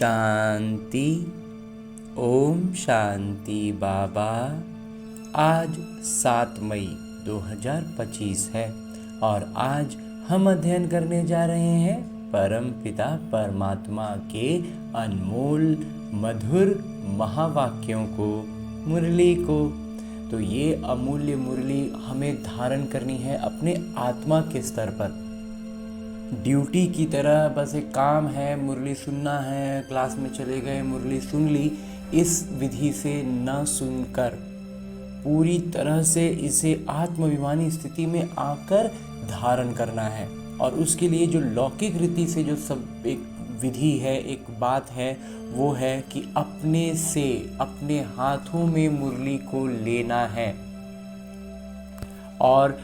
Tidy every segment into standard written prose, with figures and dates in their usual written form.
शांति। ओम शांति बाबा। आज 7 मई 2025 है और आज हम अध्ययन करने जा रहे हैं परम पिता परमात्मा के अनमोल मधुर महावाक्यों को, मुरली को। तो ये अमूल्य मुरली हमें धारण करनी है अपने आत्मा के स्तर पर। ड्यूटी की तरह बस एक काम है, मुरली सुनना है, क्लास में चले गए, मुरली सुन ली, इस विधि से न सुनकर पूरी तरह से इसे आत्माभिमानी स्थिति में आकर धारण करना है। और उसके लिए जो लौकिक रीति से जो सब एक विधि है, एक बात है, वो है कि अपने से अपने हाथों में मुरली को लेना है और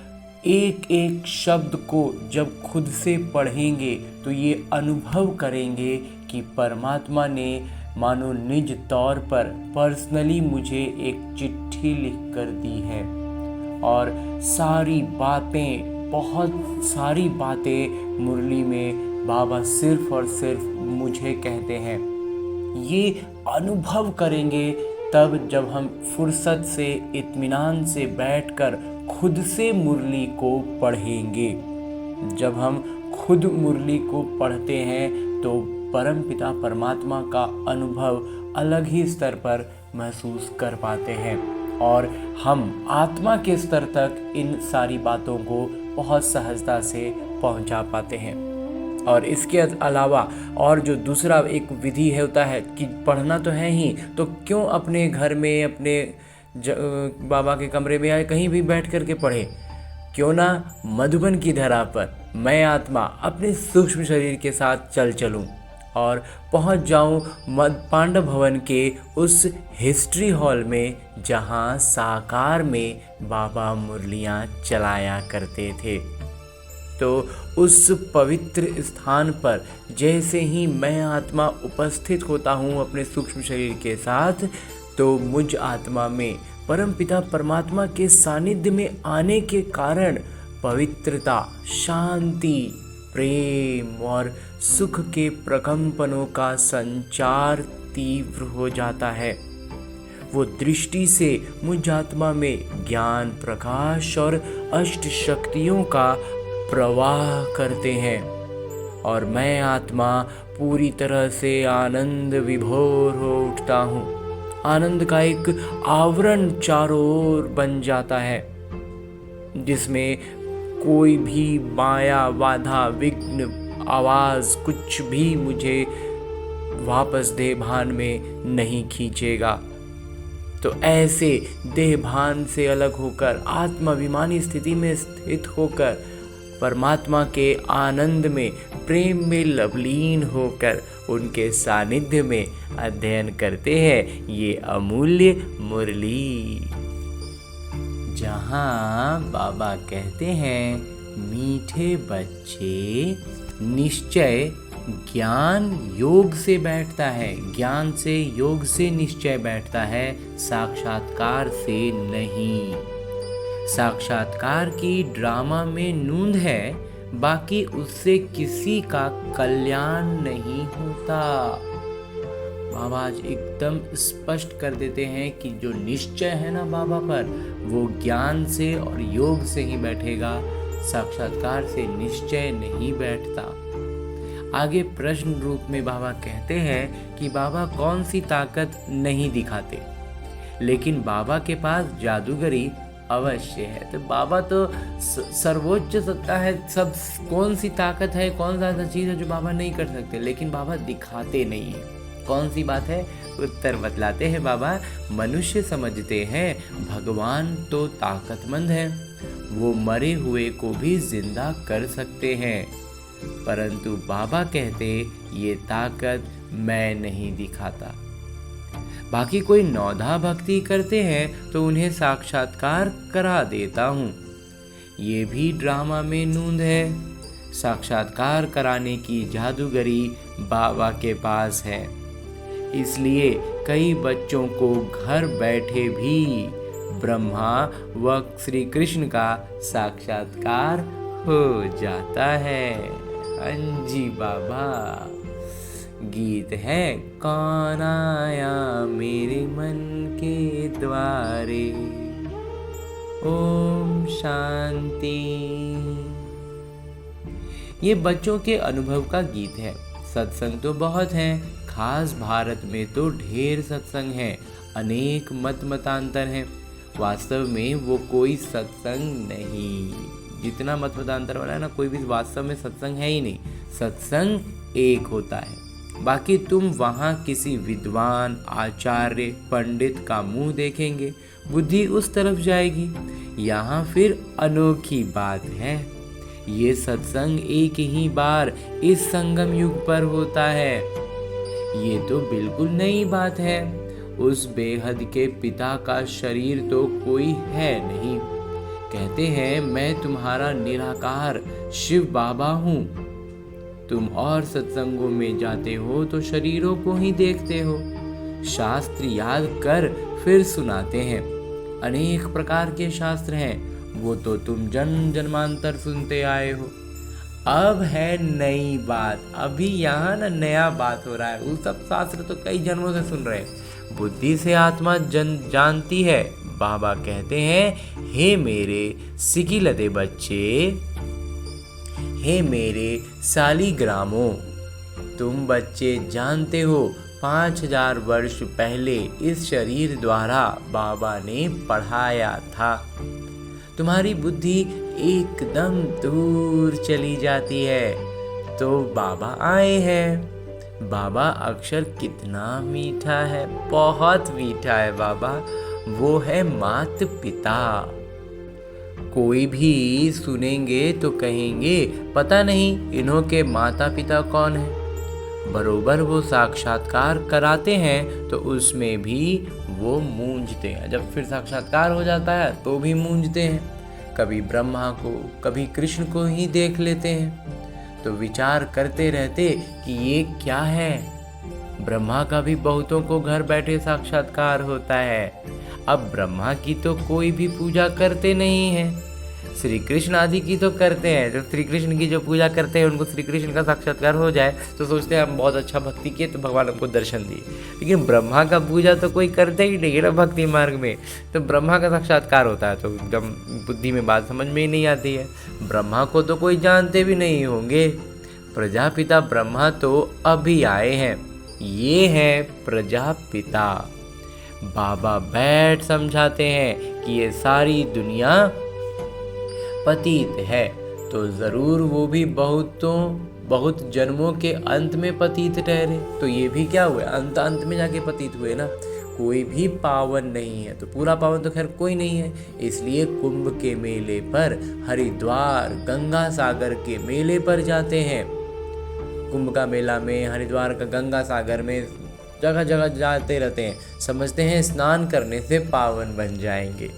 एक एक शब्द को जब खुद से पढ़ेंगे तो ये अनुभव करेंगे कि परमात्मा ने मानो निज तौर पर पर्सनली मुझे एक चिट्ठी लिख कर दी है और सारी बातें, बहुत सारी बातें मुरली में बाबा सिर्फ और सिर्फ मुझे कहते हैं। ये अनुभव करेंगे तब जब हम फुर्सत से, इत्मीनान से बैठकर खुद से मुरली को पढ़ेंगे। जब हम खुद मुरली को पढ़ते हैं तो परम पिता परमात्मा का अनुभव अलग ही स्तर पर महसूस कर पाते हैं और हम आत्मा के स्तर तक इन सारी बातों को बहुत सहजता से पहुंचा पाते हैं। और इसके अलावा और जो दूसरा एक विधि है होता है कि पढ़ना तो है ही, तो क्यों अपने घर में, अपने बाबा के कमरे में या कहीं भी बैठ करके पढ़े। क्यों ना मधुबन की धरा पर मैं आत्मा अपने सूक्ष्म शरीर के साथ चलूं और पहुंच जाऊं पांडव भवन के उस हिस्ट्री हॉल में जहां साकार में बाबा मुरलियां चलाया करते थे। तो उस पवित्र स्थान पर जैसे ही मैं आत्मा उपस्थित होता हूँ अपने सूक्ष्म शरीर के साथ, तो मुझ आत्मा में परम पिता परमात्मा के सानिध्य में आने के कारण पवित्रता, शांति, प्रेम और सुख के प्रकंपनों का संचार तीव्र हो जाता है। वो दृष्टि से मुझ आत्मा में ज्ञान, प्रकाश और अष्ट शक्तियों का प्रवाह करते हैं और मैं आत्मा पूरी तरह से आनंद विभोर हो उठता हूँ। आनंद का एक आवरण चारों ओर बन जाता है जिसमें कोई भी माया, बाधा, विघ्न, आवाज कुछ भी मुझे वापस देह भान में नहीं खींचेगा। तो ऐसे देह भान से अलग होकर, आत्माभिमानी स्थिति में स्थित होकर, परमात्मा के आनंद में, प्रेम में लवलीन होकर उनके सानिध्य में अध्ययन करते हैं ये अमूल्य मुरली, जहाँ बाबा कहते हैं, मीठे बच्चे, निश्चय ज्ञान योग से बैठता है, ज्ञान से, योग से निश्चय बैठता है, साक्षात्कार से नहीं। साक्षात्कार की ड्रामा में नूंद है, बाकी उससे किसी का कल्याण नहीं होता। बाबा आज एकदम स्पष्ट कर देते हैं कि जो निश्चय है ना बाबा पर, वो ज्ञान से और योग से ही बैठेगा, साक्षात्कार से निश्चय नहीं बैठता। आगे प्रश्न रूप में बाबा कहते हैं कि बाबा कौन सी ताकत नहीं दिखाते, लेकिन बाबा के पास जादूगरी अवश्य है। तो बाबा तो सर्वोच्च सत्ता है, सब कौन सी ताकत है, कौन सा ऐसा चीज़ है जो बाबा नहीं कर सकते, लेकिन बाबा दिखाते नहीं है। कौन सी बात है? उत्तर बतलाते हैं बाबा, मनुष्य समझते हैं भगवान तो ताकतमंद है, वो मरे हुए को भी जिंदा कर सकते हैं, परंतु बाबा कहते ये ताकत मैं नहीं दिखाता। बाकी कोई नौधा भक्ति करते हैं तो उन्हें साक्षात्कार करा देता हूँ, ये भी ड्रामा में नूंद है। साक्षात्कार कराने की जादूगरी बाबा के पास है, इसलिए कई बच्चों को घर बैठे भी ब्रह्मा व श्री कृष्ण का साक्षात्कार हो जाता है। हाँ जी बाबा, गीत है कौन आया मेरे मन के द्वारे। ओम शांति। ये बच्चों के अनुभव का गीत है। सत्संग तो बहुत हैं, खास भारत में तो ढेर सत्संग हैं, अनेक मतांतर हैं। वास्तव में वो कोई सत्संग नहीं, जितना मतांतर वाला है ना, कोई भी वास्तव में सत्संग है ही नहीं। सत्संग एक होता है। बाकी तुम वहाँ किसी विद्वान, आचार्य, पंडित का मुंह देखेंगे, बुद्धि उस तरफ जाएगी। यहाँ फिर अनोखी बात है, ये सत्संग एक ही बार इस संगम युग पर होता है। ये तो बिल्कुल नई बात है। उस बेहद के पिता का शरीर तो कोई है नहीं। कहते हैं मैं तुम्हारा निराकार शिव बाबा हूँ। तुम और सत्संगों में जाते हो तो शरीरों को ही देखते हो। शास्त्र याद कर फिर सुनाते हैं। अनेक प्रकार के शास्त्र हैं, वो तो तुम जन्म जन्मांतर सुनते आए हो। अब है नई बात, अभी यहाँ ना नया बात हो रहा है। वो सब शास्त्र तो कई जन्मों से सुन रहे हैं। बुद्धि से आत्मा जानती है। बाबा कहते हैं, हे मेरे सिकिलते बच्चे, हे मेरे सालिग्रामों, तुम बच्चे जानते हो 5000 वर्ष पहले इस शरीर द्वारा बाबा ने पढ़ाया था। तुम्हारी बुद्धि एकदम दूर चली जाती है तो बाबा आए हैं। बाबा अक्षर कितना मीठा है, बहुत मीठा है बाबा। वो है मात पिता। कोई भी सुनेंगे तो कहेंगे पता नहीं इन्हों के माता पिता कौन है। बरोबर वो साक्षात्कार कराते हैं तो उसमें भी वो मूंझते हैं। जब फिर साक्षात्कार हो जाता है तो भी मूंझते हैं। कभी ब्रह्मा को, कभी कृष्ण को ही देख लेते हैं तो विचार करते रहते कि ये क्या है। ब्रह्मा का भी बहुतों को घर बैठे साक्षात्कार होता है। अब ब्रह्मा की तो कोई भी पूजा करते नहीं है, श्री कृष्ण आदि की तो करते हैं। जब श्री कृष्ण की जो पूजा करते हैं, उनको श्री कृष्ण का साक्षात्कार हो जाए तो सोचते हैं हम बहुत अच्छा भक्ति किए तो भगवान हमको दर्शन दिए। लेकिन ब्रह्मा का पूजा तो कोई करते ही नहीं है ना भक्ति मार्ग में। तो ब्रह्मा का साक्षात्कार होता है तो एकदम बुद्धि में बात समझ में ही नहीं आती है। ब्रह्मा को तो कोई जानते भी नहीं होंगे। प्रजापिता ब्रह्मा तो अभी आए हैं। ये है प्रजापिता। बाबा बैठ समझाते हैं कि ये सारी दुनिया पतित है, तो जरूर वो भी बहुत जन्मों के अंत में पतित ठहरे। तो ये भी क्या हुए, अंत में जाके पतित हुए ना। कोई भी पावन नहीं है, तो पूरा पावन तो खैर कोई नहीं है। इसलिए कुंभ के मेले पर, हरिद्वार गंगा सागर के मेले पर जाते हैं। कुंभ का मेला में, हरिद्वार का गंगा सागर में, जगह जगह जाते रहते हैं। समझते हैं स्नान करने से पावन बन जाएंगे।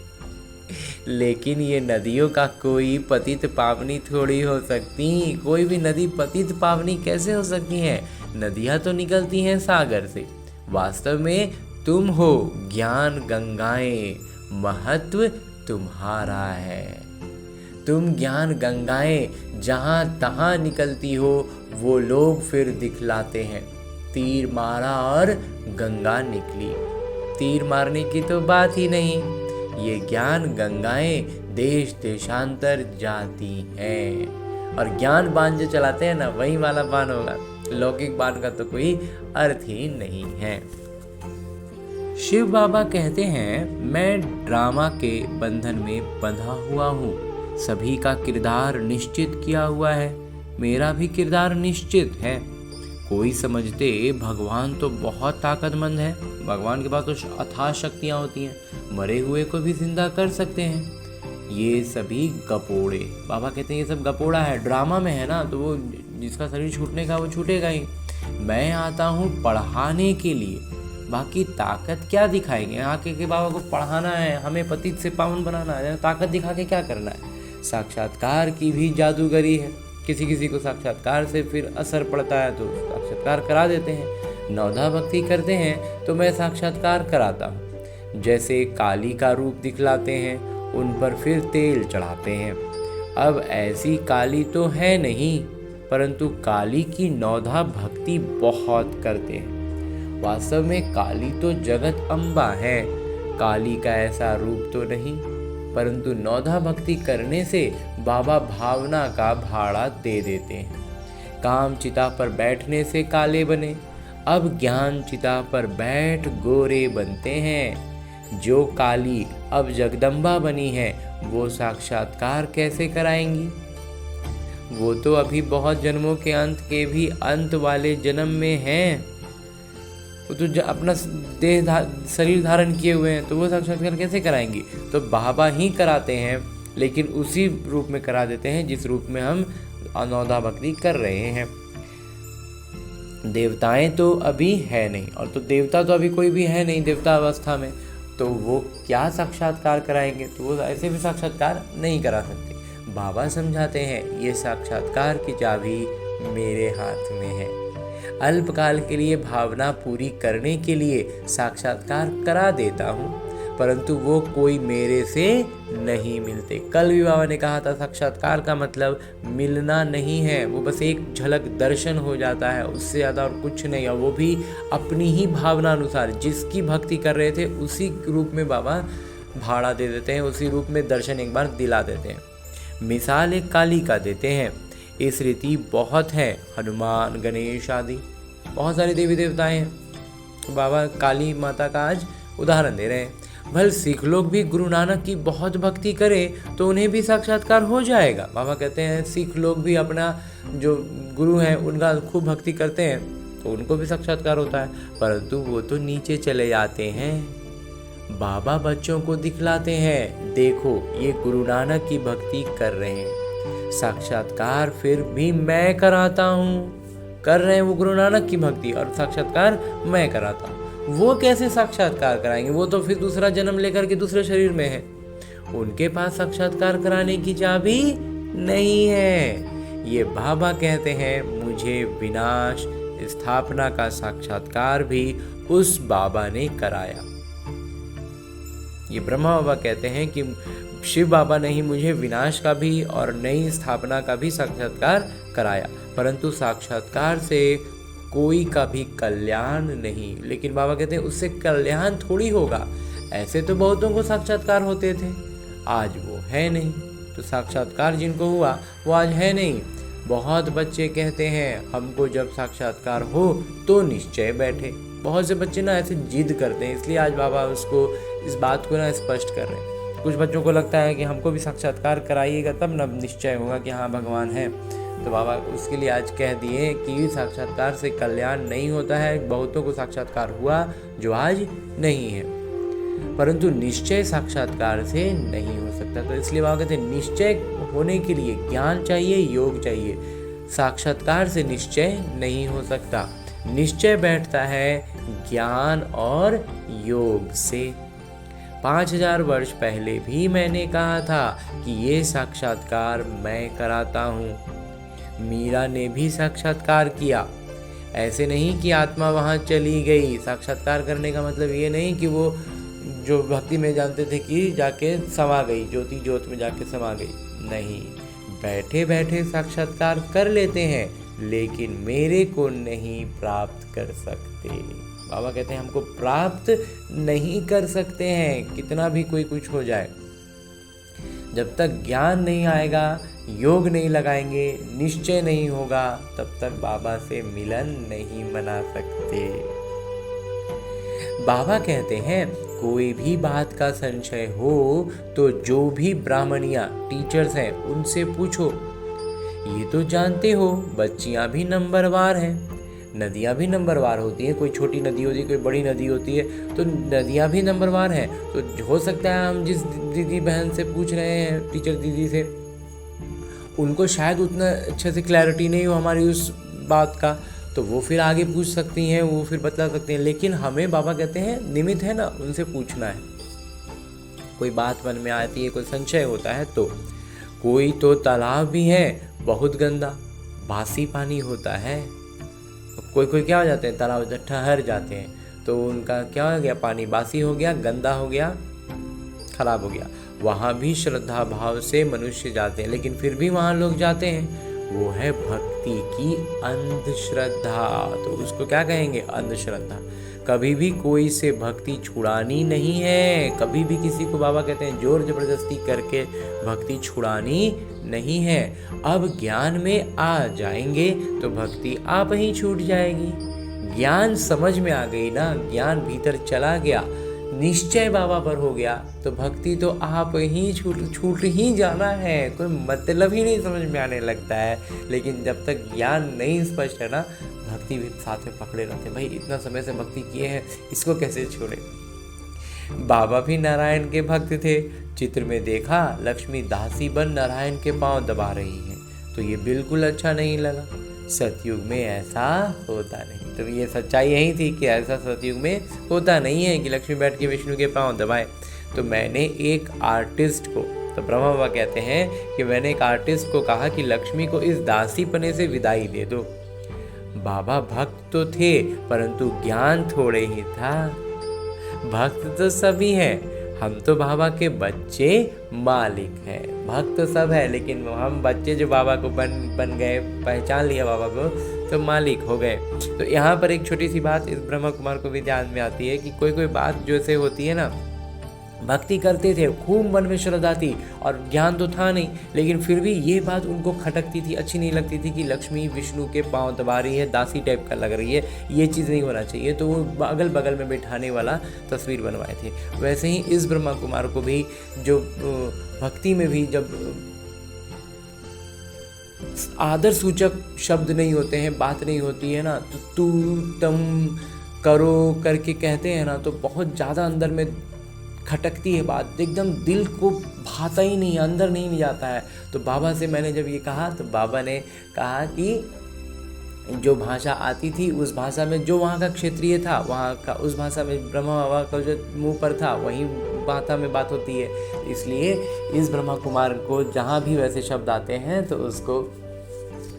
लेकिन ये नदियों का कोई पतित पावनी थोड़ी हो सकती। कोई भी नदी पतित पावनी कैसे हो सकती है? नदियाँ तो निकलती हैं सागर से। वास्तव में तुम हो ज्ञान गंगाएं, महत्व तुम्हारा है। तुम ज्ञान गंगाएं जहाँ तहाँ निकलती हो, वो लोग फिर दिखलाते हैं। तीर मारा और गंगा निकली। तीर मारने की तो बात ही नहीं। ये ज्ञान गंगाएं देश देशांतर जाती हैं। और ज्ञान बाण जो चलाते हैं ना, वही वाला बाण होगा। लौकिक बाण का तो कोई अर्थ ही नहीं है। शिव बाबा कहते हैं, मैं ड्रामा के बंधन में बंधा हुआ हूँ। सभी का किरदार निश्चित किया हुआ है, मेरा भी किरदार निश्चित है। कोई समझते भगवान तो बहुत ताकतमंद है, भगवान के पास तो अथाह शक्तियाँ होती हैं, मरे हुए को भी जिंदा कर सकते हैं। ये सभी गपोड़े। बाबा कहते हैं ये सब गपोड़ा है, ड्रामा में है ना, तो वो जिसका शरीर छूटने का वो छूटेगा ही। मैं आता हूँ पढ़ाने के लिए, बाकी ताकत क्या दिखाएंगे? आके के बाबा को पढ़ाना है, हमें पतित से पावन बनाना है, ताकत दिखा के क्या करना है? साक्षात्कार की भी जादूगरी है। किसी किसी को साक्षात्कार से फिर असर पड़ता है तो साक्षात्कार करा देते हैं। नवधा भक्ति करते हैं तो मैं साक्षात्कार कराता हूँ। जैसे काली का रूप दिखलाते हैं, उन पर फिर तेल चढ़ाते हैं। अब ऐसी काली तो है नहीं, परंतु काली की नौधा भक्ति बहुत करते हैं। वास्तव में काली तो जगत अम्बा है, काली का ऐसा रूप तो नहीं, परंतु नौधा भक्ति करने से बाबा भावना का भाड़ा दे देते हैं। काम चिता पर बैठने से काले बने, अब ज्ञान चिता पर बैठ गोरे बनते हैं। जो काली अब जगदम्बा बनी है वो साक्षात्कार कैसे कराएंगी? वो तो अभी बहुत जन्मों के अंत के भी अंत वाले जन्म में हैं। वो तो अपना शरीर धारण किए हुए हैं, तो वो साक्षात्कार कैसे कराएंगी? तो बाबा ही कराते हैं, लेकिन उसी रूप में करा देते हैं जिस रूप में हम अनौधा भक्ति कर रहे हैं। देवताएं तो अभी है नहीं, और तो देवता तो अभी कोई भी है नहीं देवता अवस्था में, तो वो क्या साक्षात्कार कराएंगे? तो वो ऐसे भी साक्षात्कार नहीं करा सकते। बाबा समझाते हैं ये साक्षात्कार की चाबी मेरे हाथ में है। अल्पकाल के लिए भावना पूरी करने के लिए साक्षात्कार करा देता हूँ, परंतु वो कोई मेरे से नहीं मिलते। कल भी बाबा ने कहा था साक्षात्कार का मतलब मिलना नहीं है, वो बस एक झलक दर्शन हो जाता है, उससे ज़्यादा और कुछ नहीं है। वो भी अपनी ही भावना अनुसार जिसकी भक्ति कर रहे थे उसी रूप में बाबा भाड़ा दे देते हैं, उसी रूप में दर्शन एक बार दिला देते हैं। मिसाल एक काली का देते हैं। इस रीति बहुत है, हनुमान, गणेश आदि बहुत सारे देवी देवताएं हैं। बाबा काली माता का आज उदाहरण दे रहे हैं। भले सिख लोग भी गुरु नानक की बहुत भक्ति करें तो उन्हें भी साक्षात्कार हो जाएगा। बाबा कहते हैं सिख लोग भी अपना जो गुरु हैं उनका खूब भक्ति करते हैं तो उनको भी साक्षात्कार होता है, परंतु वो तो नीचे चले जाते हैं। बाबा बच्चों को दिखलाते हैं, देखो ये गुरु नानक की भक्ति कर रहे हैं, साक्षात्कार फिर भी मैं कराता हूँ। कर रहे हैं वो गुरु नानक की भक्ति और साक्षात्कार मैं कराता हूँ। वो कैसे साक्षात्कार कराएंगे? वो तो फिर दूसरा जन्म लेकर के दूसरे शरीर में है, उनके पास साक्षात्कार कराने की चाबी नहीं है। ये बाबा कहते हैं मुझे विनाश स्थापना का साक्षात्कार भी उस बाबा ने कराया। ये ब्रह्मा बाबा कहते हैं कि शिव बाबा ने ही मुझे विनाश का भी और नई स्थापना का भी साक्षात्कार कराया, परंतु साक्षात्कार से कोई का भी कल्याण नहीं। लेकिन बाबा कहते हैं उससे कल्याण थोड़ी होगा, ऐसे तो बहुतों को साक्षात्कार होते थे, आज वो है नहीं। तो साक्षात्कार जिनको हुआ वो आज है नहीं। बहुत बच्चे कहते हैं हमको जब साक्षात्कार हो तो निश्चय बैठे। बहुत से बच्चे ना ऐसे जिद करते हैं, इसलिए आज बाबा उसको इस बात को ना स्पष्ट कर रहे हैं। कुछ बच्चों को लगता है कि हमको भी साक्षात्कार कराइएगा तब ना निश्चय होगा कि हाँ भगवान है, तो बाबा उसके लिए आज कह दिए कि साक्षात्कार से कल्याण नहीं होता है। बहुतों को साक्षात्कार हुआ जो आज नहीं है, परंतु निश्चय साक्षात्कार से नहीं हो सकता। तो इसलिए बाबा कहते हैं निश्चय होने के लिए ज्ञान चाहिए, योग चाहिए, साक्षात्कार से निश्चय नहीं हो सकता। निश्चय बैठता है ज्ञान और योग से। 5000 वर्ष पहले भी मैंने कहा था कि ये साक्षात्कार मैं कराता हूँ। मीरा ने भी साक्षात्कार किया, ऐसे नहीं कि आत्मा वहाँ चली गई। साक्षात्कार करने का मतलब ये नहीं कि वो जो भक्ति में जानते थे कि जाके समा गई, ज्योति ज्योत में जाके समा गई, नहीं, बैठे बैठे साक्षात्कार कर लेते हैं, लेकिन मेरे को नहीं प्राप्त कर सकते। बाबा कहते हैं हमको प्राप्त नहीं कर सकते हैं, कितना भी कोई कुछ हो जाए। जब तक ज्ञान नहीं आएगा, योग नहीं लगाएंगे, निश्चय नहीं होगा, तब तक बाबा से मिलन नहीं मना सकते। बाबा कहते हैं कोई भी बात का संशय हो तो जो भी ब्राह्मणिया टीचर्स हैं उनसे पूछो। ये तो जानते हो बच्चियां भी नंबरवार हैं, नदियां भी नंबरवार होती हैं, कोई छोटी नदी होती है, कोई बड़ी नदी होती है, तो नदियां भी नंबरवार हैं। तो हो सकता है हम जिस दीदी बहन से पूछ रहे हैं, टीचर दीदी से, उनको शायद उतना अच्छे से क्लैरिटी नहीं हो हमारी उस बात का, तो वो फिर आगे पूछ सकती हैं, वो फिर बतला सकते हैं। लेकिन हमें बाबा कहते हैं निमित्त है ना, उनसे पूछना है। कोई बात मन में आती है, कोई संशय होता है तो। कोई तो तालाब भी है बहुत गंदा, बासी पानी होता है। कोई कोई क्या हो जाते हैं, तालाब ठहर जाते हैं, तो उनका क्या हो गया, पानी बासी हो गया, गंदा हो गया, खराब हो गया। वहाँ भी श्रद्धा भाव से मनुष्य जाते हैं, लेकिन फिर भी वहाँ लोग जाते हैं। वो है भक्ति की अंधश्रद्धा। तो उसको क्या कहेंगे? अंधश्रद्धा। कभी भी कोई से भक्ति छुड़ानी नहीं है, कभी भी किसी को बाबा कहते हैं जोर जबरदस्ती करके भक्ति छुड़ानी नहीं है। अब ज्ञान में आ जाएंगे तो भक्ति आप ही छूट जाएगी। ज्ञान समझ में आ गई ना, ज्ञान भीतर चला गया, निश्चय बाबा पर हो गया, तो भक्ति तो आप ही छूट ही जाना है, कोई मतलब ही नहीं समझ में आने लगता है। लेकिन जब तक ज्ञान नहीं स्पष्ट है ना, भक्ति भी साथ में पकड़े रहते हैं। भाई इतना समय से भक्ति किए हैं, इसको कैसे छोड़े। बाबा भी नारायण के भक्त थे। चित्र में देखा लक्ष्मी दासी बन नारायण के पांव दबा रही है, तो ये बिल्कुल अच्छा नहीं लगा। सतयुग में ऐसा होता नहीं। तो ये सच्चाई यही थी कि ऐसा सतयुग में होता नहीं है कि लक्ष्मी बैठ के विष्णु के पांव दबाए। तो मैंने एक आर्टिस्ट को, तो ब्रह्मा बाबा कहते हैं कि मैंने एक आर्टिस्ट को कहा कि लक्ष्मी को इस दासी पने से विदाई दे दो। बाबा भक्त तो थे परंतु ज्ञान थोड़े ही था। भक्त तो सभी हैं, हम तो बाबा के बच्चे मालिक हैं। भक्त तो सब है, लेकिन हम बच्चे जो बाबा को बन गए, पहचान लिया बाबा को, तो मालिक हो गए। तो यहाँ पर एक छोटी सी बात इस ब्रह्मा कुमार को भी ध्यान में आती है कि कोई कोई बात जो से होती है ना, भक्ति करते थे, खूब मन में श्रद्धा थी और ज्ञान तो था नहीं, लेकिन फिर भी ये बात उनको खटकती थी, अच्छी नहीं लगती थी कि लक्ष्मी विष्णु के पांव दबा रही है, दासी टाइप का लग रही है, ये चीज़ नहीं होना चाहिए। तो वो अगल बगल में बैठाने वाला तस्वीर बनवाए थे। वैसे ही इस ब्रह्मा कुमार को भी जो भक्ति में भी जब आदर सूचक शब्द नहीं होते हैं, बात नहीं होती है ना, तो तू तुम करो करके कहते हैं ना, तो बहुत ज़्यादा अंदर में खटकती है बात, एकदम दिल को भाता ही नहीं, अंदर नहीं जाता है। तो बाबा से मैंने जब ये कहा तो बाबा ने कहा कि जो भाषा आती थी उस भाषा में, जो वहाँ का क्षेत्रीय था वहाँ का, उस भाषा में ब्रह्मा बाबा का जो मुंह पर था वही भाषा में बात होती है। इसलिए इस ब्रह्मा कुमार को जहाँ भी वैसे शब्द आते हैं तो उसको,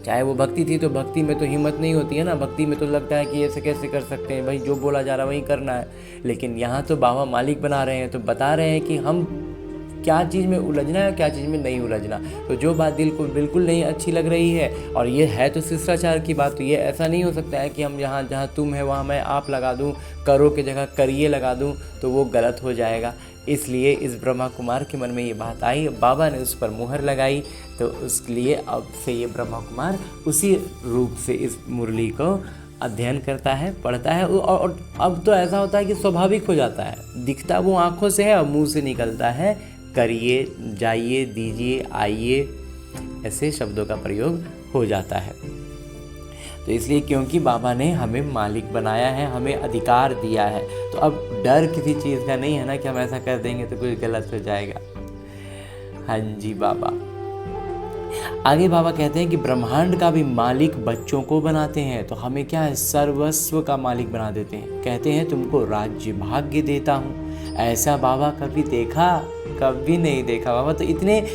चाहे वो भक्ति थी तो भक्ति में तो हिम्मत नहीं होती है ना, भक्ति में तो लगता है कि ऐसे कैसे कर सकते हैं भाई, जो बोला जा रहा है वही करना है। लेकिन यहाँ तो बाबा मालिक बना रहे हैं, तो बता रहे हैं कि हम क्या चीज़ में उलझना है, क्या चीज़ में नहीं उलझना। तो जो बात दिल को बिल्कुल नहीं अच्छी लग रही है, और ये है तो शिष्टाचार की बात, तो ये ऐसा नहीं हो सकता है कि हम जहाँ तुम है वहाँ मैं आप लगा दूँ, करो की जगह करिए लगा दूँ, तो वो गलत हो जाएगा। इसलिए इस ब्रह्मा कुमार के मन में ये बात आई, बाबा ने उस पर मुहर लगाई, तो उसके लिए अब से ये ब्रह्मा कुमार उसी रूप से इस मुरली को अध्ययन करता है, पढ़ता है। और अब तो ऐसा होता है कि स्वाभाविक हो जाता है, दिखता वो आँखों से है और मुंह से निकलता है करिए, जाइए, दीजिए, आइए, ऐसे शब्दों का प्रयोग हो जाता है। तो इसलिए क्योंकि बाबा ने हमें मालिक बनाया है, हमें अधिकार दिया है, तो अब डर किसी चीज़ का नहीं है ना कि हम ऐसा कर देंगे तो कुछ गलत हो जाएगा। हाँ जी बाबा। आगे बाबा कहते हैं कि ब्रह्मांड का भी मालिक बच्चों को बनाते हैं, तो हमें क्या है, सर्वस्व का मालिक बना देते हैं। कहते हैं तुमको राज्य भाग्य देता हूँ। ऐसा बाबा कभी देखा? कभी नहीं देखा। बाबा तो इतने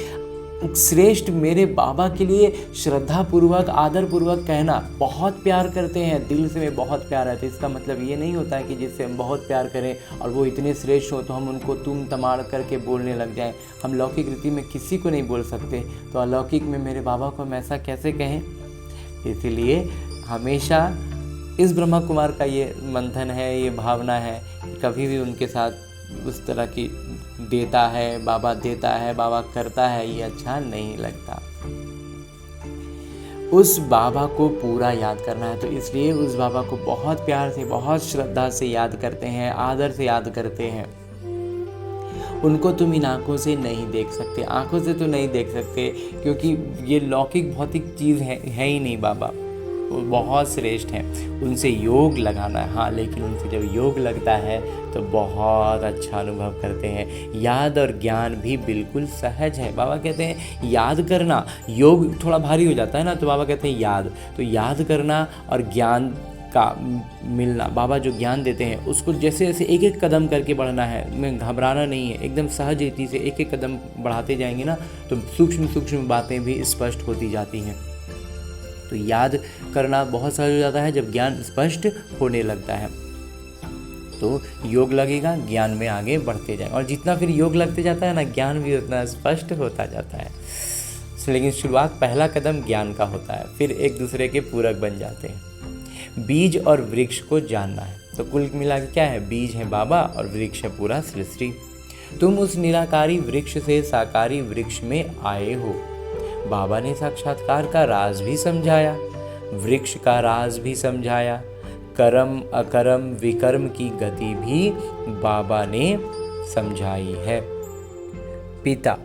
श्रेष्ठ, मेरे बाबा के लिए श्रद्धा पूर्वक, आदर पूर्वक कहना, बहुत प्यार करते हैं, दिल से में बहुत प्यार है। तो इसका मतलब ये नहीं होता है कि जिससे हम बहुत प्यार करें और वो इतने श्रेष्ठ हो तो हम उनको तुम तमाड़ करके बोलने लग जाएं। हम लौकिक रीति में किसी को नहीं बोल सकते, तो अलौकिक में मेरे बाबा को हम ऐसा कैसे कहें। इसीलिए हमेशा इस ब्रह्मा कुमार का ये मंथन है, ये भावना है, कभी भी उनके साथ उस तरह की देता है बाबा करता है, ये अच्छा नहीं लगता। उस बाबा को पूरा याद करना है, तो इसलिए उस बाबा को बहुत प्यार से, बहुत श्रद्धा से याद करते हैं, आदर से याद करते हैं। उनको तुम इन आँखों से नहीं देख सकते, आँखों से तो नहीं देख सकते, क्योंकि ये लौकिक भौतिक चीज़ है ही नहीं। बाबा वो बहुत श्रेष्ठ हैं, उनसे योग लगाना है, हाँ, लेकिन उनसे जब योग लगता है तो बहुत अच्छा अनुभव करते हैं। याद और ज्ञान भी बिल्कुल सहज है। बाबा कहते हैं याद करना, योग थोड़ा भारी हो जाता है ना, तो बाबा कहते हैं याद, तो याद करना और ज्ञान का मिलना, बाबा जो ज्ञान देते हैं उसको जैसे जैसे एक एक कदम करके बढ़ना है, में घबराना नहीं है, एकदम सहज रीति से एक एक कदम बढ़ाते जाएंगे ना, तो सूक्ष्म सूक्ष्म बातें भी स्पष्ट होती जाती हैं। तो याद करना बहुत सहज हो जाता है जब ज्ञान स्पष्ट होने लगता है, तो योग लगेगा, ज्ञान में आगे बढ़ते जाए, और जितना फिर योग लगते जाता है ना, ज्ञान भी उतना स्पष्ट होता जाता है। लेकिन शुरुआत, पहला कदम ज्ञान का होता है, फिर एक दूसरे के पूरक बन जाते हैं। बीज और वृक्ष को जानना है, तो कुल मिला के क्या है, बीज है बाबा और वृक्ष है पूरा सृष्टि। तुम उस निराकारी वृक्ष से साकारी वृक्ष में आए हो। बाबा ने साक्षात्कार का राज भी समझाया, वृक्ष का राज भी समझाया, कर्म अकर्म विकर्म की गति भी बाबा ने समझाई है। पिता,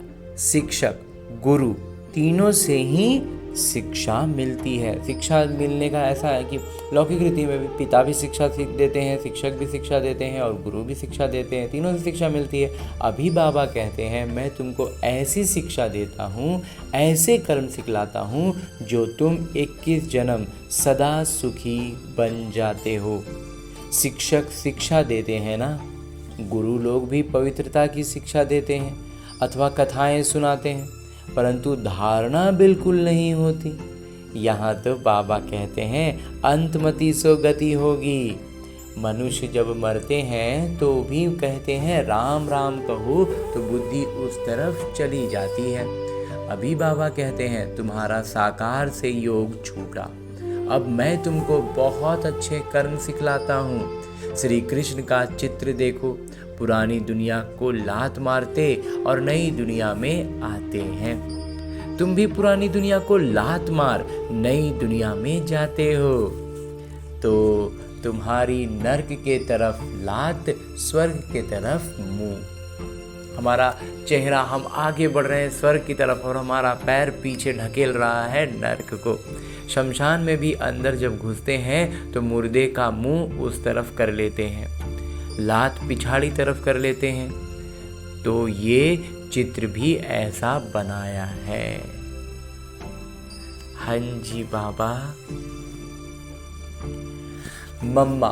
शिक्षक, गुरु तीनों से ही शिक्षा मिलती है। शिक्षा मिलने का ऐसा है कि लौकिक रीति में भी पिता भी शिक्षा देते हैं, शिक्षक भी शिक्षा देते हैं और गुरु भी शिक्षा देते हैं, तीनों से शिक्षा मिलती है। अभी बाबा कहते हैं मैं तुमको ऐसी शिक्षा देता हूँ, ऐसे कर्म सिखलाता हूँ जो तुम 21 जन्म सदा सुखी बन जाते हो। शिक्षक शिक्षा देते हैं ना, गुरु लोग भी पवित्रता की शिक्षा देते हैं अथवा कथाएं सुनाते हैं, परंतु धारणा बिल्कुल नहीं होती। यहाँ तो बाबा कहते हैं अंतमति सो गति होगी। मनुष्य जब मरते हैं तो भी कहते हैं राम राम कहो तो बुद्धि उस तरफ चली जाती है। अभी बाबा कहते हैं तुम्हारा साकार से योग छूटा, अब मैं तुमको बहुत अच्छे कर्म सिखलाता हूँ। श्री कृष्ण का चित्र देखो, पुरानी दुनिया को लात मारते और नई दुनिया में आते हैं। तुम भी पुरानी दुनिया को लात मार नई दुनिया में जाते हो, तो तुम्हारी नर्क के तरफ लात, स्वर्ग के तरफ मुंह। हमारा चेहरा, हम आगे बढ़ रहे हैं स्वर्ग की तरफ और हमारा पैर पीछे ढकेल रहा है नर्क को। शमशान में भी अंदर जब घुसते हैं तो मुर्दे का मुंह उस तरफ कर लेते हैं, लात पिछाड़ी तरफ कर लेते हैं। तो ये चित्र भी ऐसा बनाया है। हाँ जी बाबा। मम्मा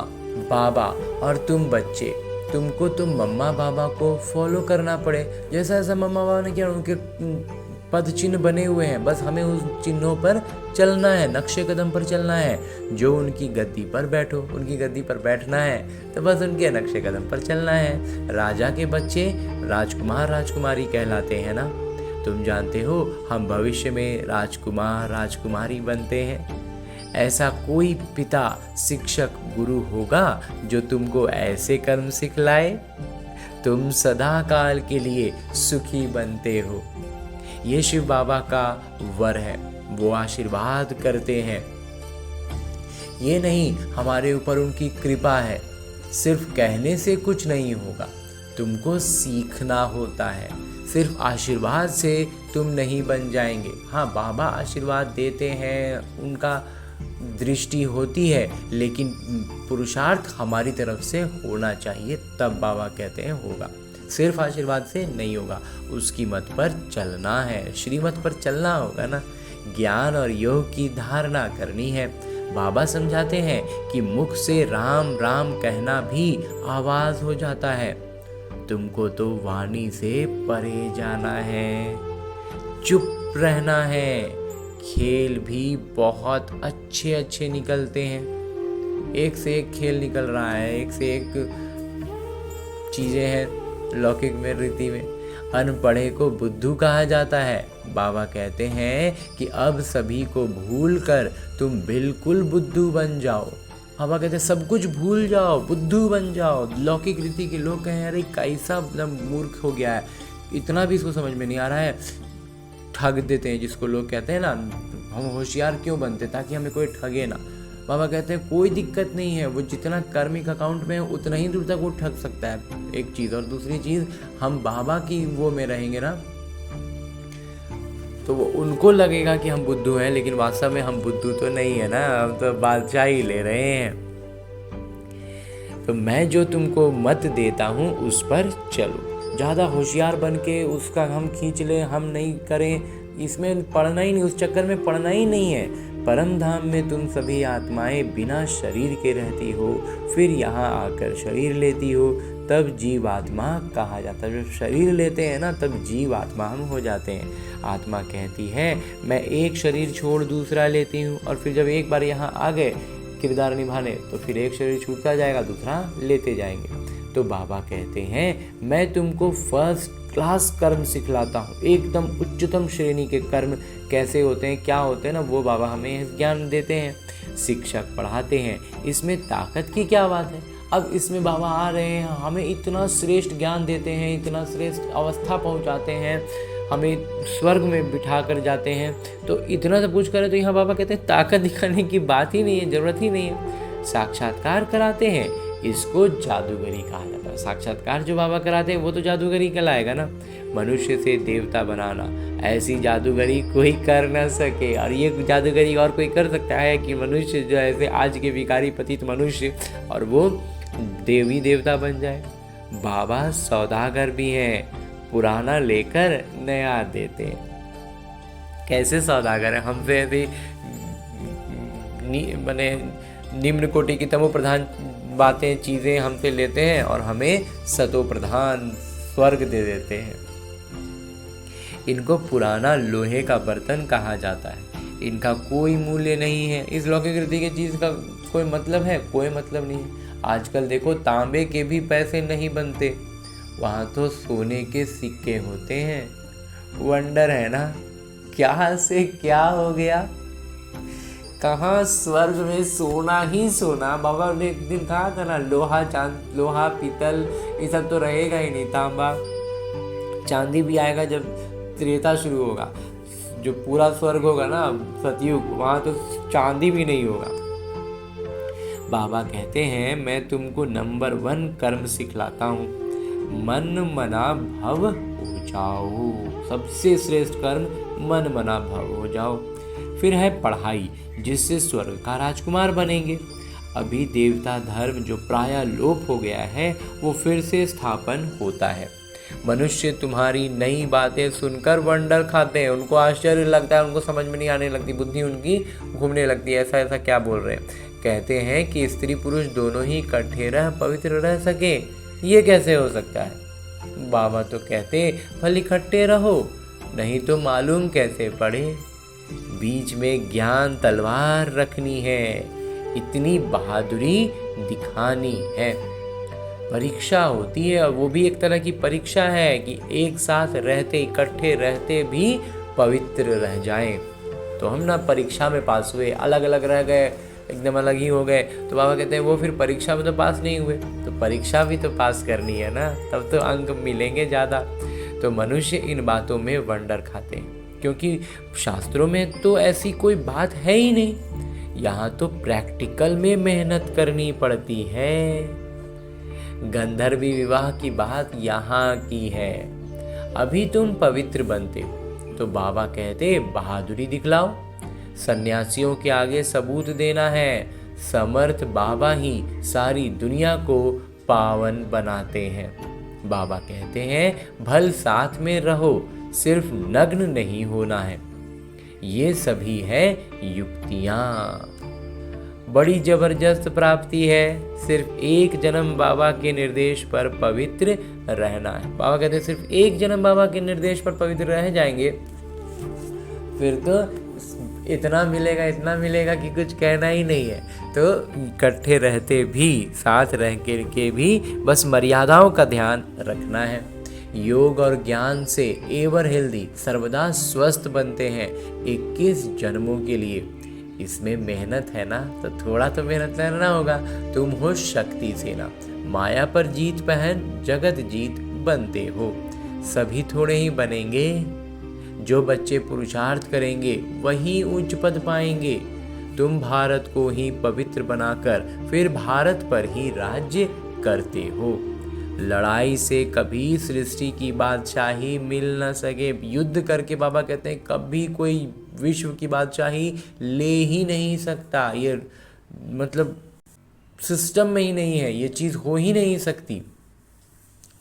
बाबा और तुम बच्चे, तुमको तो मम्मा बाबा को फॉलो करना पड़े। जैसा जैसा मम्मा बाबा ने किया, उनके पद चिन्ह बने हुए हैं, बस हमें उस चिन्हों पर चलना है, नक्शे कदम पर चलना है। जो उनकी गद्दी पर बैठो, उनकी गद्दी पर बैठना है तो बस उनके नक्शे कदम पर चलना है। राजा के बच्चे राजकुमार राजकुमारी कहलाते हैं ना। तुम जानते हो हम भविष्य में राजकुमार राजकुमारी बनते हैं। ऐसा कोई पिता, शिक्षक, गुरु होगा जो तुमको ऐसे कर्म सिखलाए, तुम सदा काल के लिए सुखी बनते हो। ये शिव बाबा का वर है, वो आशीर्वाद करते हैं। ये नहीं, हमारे ऊपर उनकी कृपा है। सिर्फ कहने से कुछ नहीं होगा, तुमको सीखना होता है। सिर्फ आशीर्वाद से तुम नहीं बन जाएंगे। हाँ, बाबा आशीर्वाद देते हैं, उनका दृष्टि होती है, लेकिन पुरुषार्थ हमारी तरफ से होना चाहिए, तब बाबा कहते हैं होगा। सिर्फ आशीर्वाद से नहीं होगा, उसकी मत पर चलना है, श्रीमत पर चलना होगा ना। ज्ञान और योग की धारणा करनी है। बाबा समझाते हैं कि मुख से राम राम कहना भी आवाज हो जाता है। तुमको तो वाणी से परे जाना है, चुप रहना है। खेल भी बहुत अच्छे अच्छे निकलते हैं, एक से एक खेल निकल रहा है, एक से एक चीजें हैं लौकिक में, रीति में। अनपढ़े को बुद्धू कहा जाता है। बाबा कहते हैं कि अब सभी को भूल कर तुम बिल्कुल बुद्धू बन जाओ। बाबा कहते हैं सब कुछ भूल जाओ, बुद्धू बन जाओ। लौकिक रीति के लोग कहें अरे कैसा मूर्ख हो गया है, इतना भी इसको समझ में नहीं आ रहा है, ठग देते हैं। जिसको लोग कहते हैं ना, हम होशियार क्यों बनते, ताकि हमें कोई ठगे ना। बाबा कहते हैं कोई दिक्कत नहीं है, वो जितना कर्मिक अकाउंट में है उतना ही दूर तक वो ठग सकता है, एक चीज़। और दूसरी चीज़, हम बाबा की वो में रहेंगे ना, तो वो उनको लगेगा कि हम बुद्धू हैं, लेकिन वास्तव में हम बुद्धू तो नहीं है ना, हम तो बादशाह ही ले रहे हैं। तो मैं जो तुमको मत देता हूँ उस पर चलो। ज़्यादा होशियार बन के उसका हम खींच लें, हम नहीं करें, इसमें पढ़ना ही नहीं, उस चक्कर में पढ़ना ही नहीं है। परम धाम में तुम सभी आत्माएं बिना शरीर के रहती हो, फिर यहाँ आकर शरीर लेती हो, तब जीव आत्मा कहा जाता है। जब शरीर लेते हैं ना, तब जीव आत्मा हम हो जाते हैं। आत्मा कहती है मैं एक शरीर छोड़ दूसरा लेती हूँ, और फिर जब एक बार यहाँ आ गए किरदार निभाने, तो फिर एक शरीर छूटता जाएगा, दूसरा लेते जाएंगे। तो बाबा कहते हैं मैं तुमको फर्स्ट क्लास कर्म सिखलाता हूँ। एकदम उच्चतम श्रेणी के कर्म कैसे होते हैं, क्या होते हैं ना, वो बाबा हमें ज्ञान देते हैं, शिक्षक पढ़ाते हैं। इसमें ताकत की क्या बात है। अब इसमें बाबा आ रहे हैं, हमें इतना श्रेष्ठ ज्ञान देते हैं, इतना श्रेष्ठ अवस्था पहुंचाते हैं, हमें स्वर्ग में बिठा कर जाते हैं। तो इतना सब कुछ करें तो यहाँ बाबा कहते हैं ताकत दिखाने की बात ही नहीं है, ज़रूरत ही नहीं है। साक्षात्कार कराते हैं, इसको जादूगरी कहा जाता है। साक्षात्कार जो बाबा कराते हैं वो तो जादूगरी कहलाएगा ना। मनुष्य से देवता बनाना, ऐसी जादूगरी कोई कर ना सके। और ये जादूगरी और कोई कर सकता है कि मनुष्य जो ऐसे आज के विकारी पतित मनुष्य, और वो देवी देवता बन जाए। बाबा सौदागर भी हैं, पुराना लेकर नया देते हैं। कैसे सौदागर है, हमसे ऐसी माने निम्न कोटि की तमो प्रधान बातें चीज़ें हमसे लेते हैं और हमें सतो प्रधान स्वर्ग दे देते हैं। इनको पुराना लोहे का बर्तन कहा जाता है, इनका कोई मूल्य नहीं है। इस लौकिक रीति की चीज़ का कोई मतलब है, कोई मतलब नहीं है। आजकल देखो तांबे के भी पैसे नहीं बनते, वहाँ तो सोने के सिक्के होते हैं। वंडर है ना, क्या से क्या हो गया, कहाँ स्वर्ग में सोना ही सोना। बाबा ने एक दिन कहा था ना, लोहा लोहा पीतल ये सब तो रहेगा ही नहीं, तांबा चांदी भी आएगा जब त्रेता शुरू होगा। जो पूरा स्वर्ग होगा ना सतयुग, वहाँ तो चांदी भी नहीं होगा। बाबा कहते हैं मैं तुमको नंबर 1 कर्म सिखलाता हूँ, मन मना भव हो जाओ। सबसे श्रेष्ठ कर्म मन मना भव हो जाओ। फिर है पढ़ाई, जिससे स्वर्ग का राजकुमार बनेंगे। अभी देवता धर्म जो प्रायः लोप हो गया है वो फिर से स्थापन होता है। मनुष्य तुम्हारी नई बातें सुनकर वंडर खाते हैं, उनको आश्चर्य लगता है, उनको समझ में नहीं आने लगती, बुद्धि उनकी घूमने लगती है, ऐसा ऐसा क्या बोल रहे हैं। कहते हैं कि स्त्री पुरुष दोनों ही इकट्ठे रह पवित्र रह सके, ये कैसे हो सकता है। बाबा तो कहते भले इकट्ठे रहो, नहीं तो मालूम कैसे पड़े। बीच में ज्ञान तलवार रखनी है, इतनी बहादुरी दिखानी है। परीक्षा होती है और वो भी एक तरह की परीक्षा है कि एक साथ रहते इकट्ठे रहते भी पवित्र रह जाएं। तो हम ना परीक्षा में पास हुए, अलग अलग रह गए, एकदम अलग ही हो गए, तो बाबा कहते हैं वो फिर परीक्षा में तो पास नहीं हुए। तो परीक्षा भी तो पास करनी है ना, तब तो अंक मिलेंगे ज़्यादा। तो मनुष्य इन बातों में वंडर खाते हैं, क्योंकि शास्त्रों में तो ऐसी कोई बात है ही नहीं। यहाँ तो प्रैक्टिकल में मेहनत करनी पड़ती है। गंधर्वी विवाह की बात यहाँ की है। अभी तुम पवित्र बनते हो तो बाबा कहते बहादुरी दिखलाओ। सन्यासियों के आगे सबूत देना है। समर्थ बाबा ही सारी दुनिया को पावन बनाते हैं। बाबा कहते हैं भल साथ में रहो, सिर्फ नग्न नहीं होना है। ये सभी है युक्तियाँ। बड़ी जबरदस्त प्राप्ति है, सिर्फ एक जन्म बाबा के निर्देश पर पवित्र रहना है। बाबा कहते हैं सिर्फ एक जन्म बाबा के निर्देश पर पवित्र रह जाएंगे, फिर तो इतना मिलेगा कि कुछ कहना ही नहीं है। तो इकट्ठे रहते भी, साथ रह के भी बस मर्यादाओं का ध्यान रखना है। योग और ज्ञान से एवर हेल्दी, सर्वदा स्वस्थ बनते हैं 21 जन्मों के लिए। इसमें मेहनत है ना, तो थोड़ा तो मेहनत करना होगा। तुम हो शक्ति सेना, माया पर जीत पहन जगत जीत बनते हो। सभी थोड़े ही बनेंगे, जो बच्चे पुरुषार्थ करेंगे वही उच्च पद पाएंगे। तुम भारत को ही पवित्र बनाकर फिर भारत पर ही राज्य करते हो। लड़ाई से कभी सृष्टि की बादशाही मिल न सके। युद्ध करके बाबा कहते हैं कभी कोई विश्व की बादशाही ले ही नहीं सकता। ये मतलब सिस्टम में ही नहीं है, ये चीज़ हो ही नहीं सकती,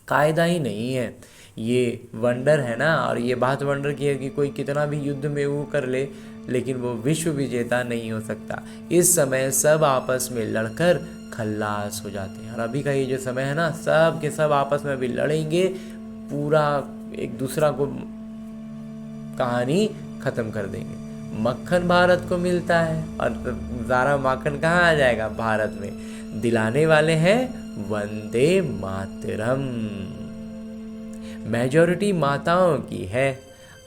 कायदा ही नहीं है। ये वंडर है ना, और ये बात वंडर की है कि कोई कितना भी युद्ध में वो कर ले, लेकिन वो विश्व विजेता नहीं हो सकता। इस समय सब आपस में लड़कर खल्लास हो जाते हैं। और अभी का ये जो समय है ना, सब के सब आपस में अभी लड़ेंगे, पूरा एक दूसरा को कहानी ख़त्म कर देंगे। मक्खन भारत को मिलता है और ज़ारा माखन कहाँ आ जाएगा, भारत में। दिलाने वाले हैं वंदे मातरम। मेजॉरिटी माताओं की है।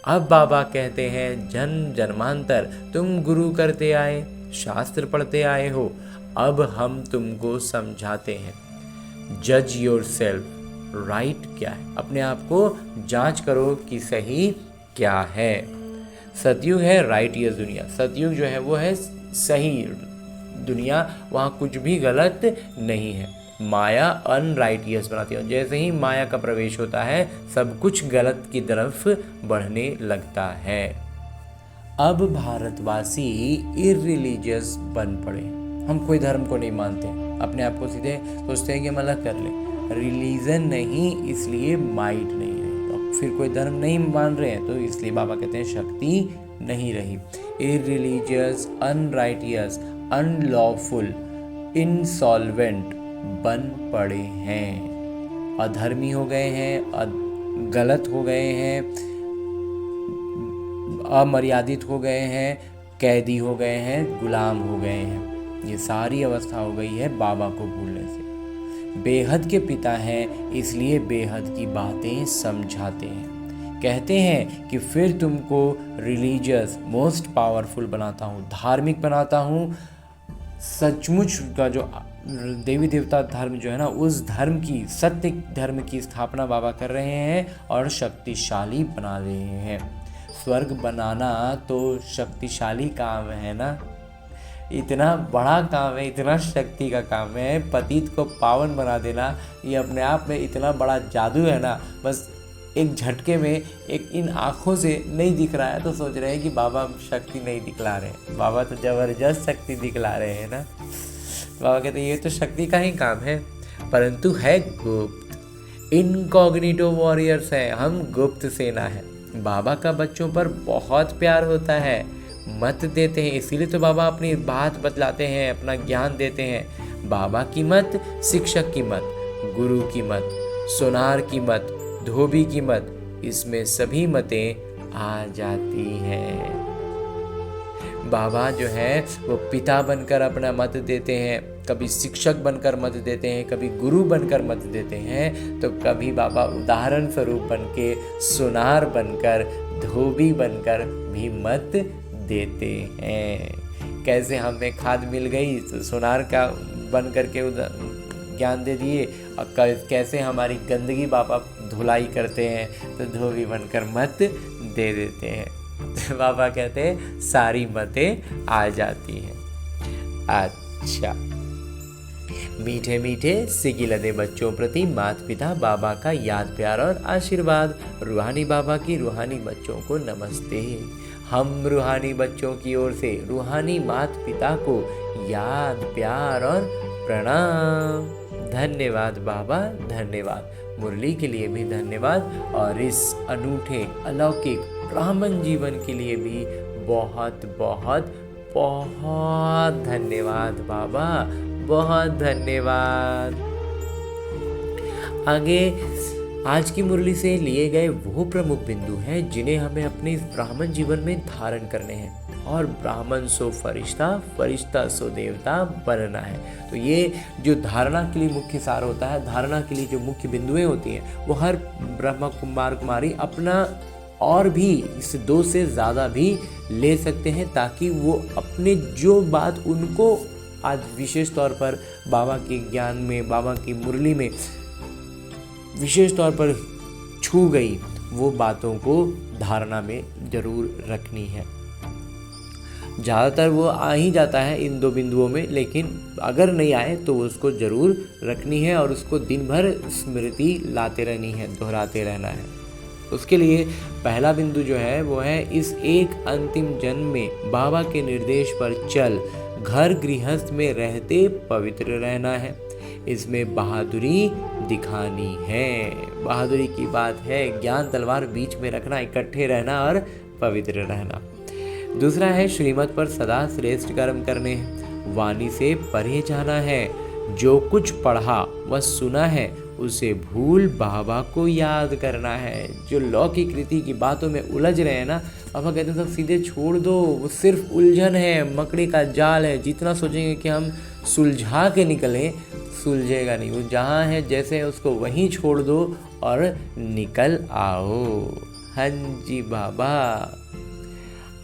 अब बाबा कहते हैं, जन्म जन्मांतर तुम गुरु करते आए, शास्त्र पढ़ते आए हो, अब हम तुमको समझाते हैं। जज योर सेल्फ, राइट क्या है, अपने आप को जांच करो कि सही क्या है। सतयुग है राइटियस दुनिया, सतयुग जो है वो है सही दुनिया, वहाँ कुछ भी गलत नहीं है। माया अनराइटियस बनाती है, जैसे ही माया का प्रवेश होता है सब कुछ गलत की तरफ बढ़ने लगता है। अब भारतवासी इररिलीजियस बन पड़े, हम कोई धर्म को नहीं मानते, अपने आप को सीधे सोचते हैं कि हम अलग कर लें, रिलीजन नहीं इसलिए माइट नहीं रही, तो फिर कोई धर्म नहीं मान रहे हैं तो इसलिए बाबा कहते हैं शक्ति नहीं रही। इररिलीजियस, अनराइटियस, अनलॉफुल, इनसॉल्वेंट बन पड़े हैं, अधर्मी हो गए हैं, गलत हो गए हैं, अमर्यादित हो गए हैं, कैदी हो गए हैं, गुलाम हो गए हैं। ये सारी अवस्था हो गई है बाबा को भूलने से। बेहद के पिता हैं इसलिए बेहद की बातें समझाते हैं, कहते हैं कि फिर तुमको रिलीजियस मोस्ट पावरफुल बनाता हूँ, धार्मिक बनाता हूँ, सचमुच का जो देवी देवता धर्म जो है ना, उस धर्म की, सत्य धर्म की स्थापना बाबा कर रहे हैं और शक्तिशाली बना रहे हैं। स्वर्ग बनाना तो शक्तिशाली काम है ना, इतना बड़ा काम है, इतना शक्ति का काम है। पतित को पावन बना देना ये अपने आप में इतना बड़ा जादू है ना, बस एक झटके में, एक इन आँखों से नहीं दिख रहा है तो सोच रहे हैं कि बाबा शक्ति नहीं दिखला रहे हैं। बाबा तो ज़बरदस्त शक्ति दिखला रहे हैं ना। बाबा कहते हैं ये तो शक्ति का ही काम है, परंतु है गुप्त। इनकॉग्निटो वॉरियर्स हैं हम, गुप्त सेना है। बाबा का बच्चों पर बहुत प्यार होता है, मत देते हैं, इसीलिए तो बाबा अपनी बात बतलाते हैं, अपना ज्ञान देते हैं। बाबा की मत, शिक्षक की मत, गुरु की मत, सोनार की मत, धोबी की मत, इसमें सभी मतें आ जाती हैं। बाबा जो है वो पिता बनकर अपना मत देते हैं, कभी शिक्षक बनकर मत देते हैं, कभी गुरु बनकर मत देते हैं, तो कभी बाबा उदाहरण स्वरूप बन के, सोनार बनकर, धोबी बनकर भी मत देते हैं। कैसे हमें खाद मिल गई तो सोनार का बन करके ज्ञान दे दिए, और कैसे हमारी गंदगी बाबा धुलाई करते हैं तो धोबी बनकर मत दे देते हैं। तो बाबा कहते हैं सारी मतें आ जाती हैं। अच्छा, मीठे मीठे सिगिलदे बच्चों प्रति माता पिता बाबा का याद प्यार और आशीर्वाद। रूहानी बाबा की रूहानी बच्चों को नमस्ते। हम रूहानी बच्चों की ओर से रूहानी माता पिता को याद प्यार और प्रणाम। धन्यवाद बाबा, धन्यवाद। मुरली के लिए भी धन्यवाद, और इस अनूठे अलौकिक ब्राह्मण जीवन के लिए भी बहुत बहुत बहुत धन्यवाद बाबा, बहुत धन्यवाद। आगे आज की मुरली से लिए गए वो प्रमुख बिंदु हैं जिन्हें हमें अपने इस ब्राह्मण जीवन में धारण करने हैं, और ब्राह्मण सो फरिश्ता, फरिश्ता सो देवता बनना है। तो ये जो धारणा के लिए मुख्य सार होता है, धारणा के लिए जो मुख्य बिंदुएं होती हैं, वो हर ब्रह्म कुमार कुमारी अपना और भी इस 2 से ज़्यादा भी ले सकते हैं, ताकि वो अपने जो बात उनको आज विशेष तौर पर बाबा के ज्ञान में, बाबा की मुरली में विशेष तौर पर छू गई, वो बातों को धारणा में जरूर रखनी है। ज़्यादातर वो आ ही जाता है इन 2 बिंदुओं में, लेकिन अगर नहीं आए तो उसको ज़रूर रखनी है और उसको दिन भर स्मृति लाते रहनी है, दोहराते रहना है। उसके लिए पहला बिंदु जो है वो है, इस एक अंतिम जन्म में बाबा के निर्देश पर चल घर गृहस्थ में रहते पवित्र रहना है। इसमें बहादुरी दिखानी है, बहादुरी की बात है, ज्ञान तलवार बीच में रखना, इकट्ठे रहना और पवित्र रहना। दूसरा है, श्रीमत पर सदा श्रेष्ठ कर्म करने हैं, वाणी से परे जाना है, जो कुछ पढ़ा व सुना है उसे भूल बाबा को याद करना है। जो लौकिक रीति की बातों में उलझ रहे हैं ना, बाबा कहते हैं सब सीधे छोड़ दो, वो सिर्फ उलझन है, मकड़ी का जाल है। जितना सोचेंगे कि हम सुलझा के निकलें, सुलझेगा नहीं। वो जहाँ है जैसे है उसको वहीं छोड़ दो और निकल आओ। हाँ जी बाबा।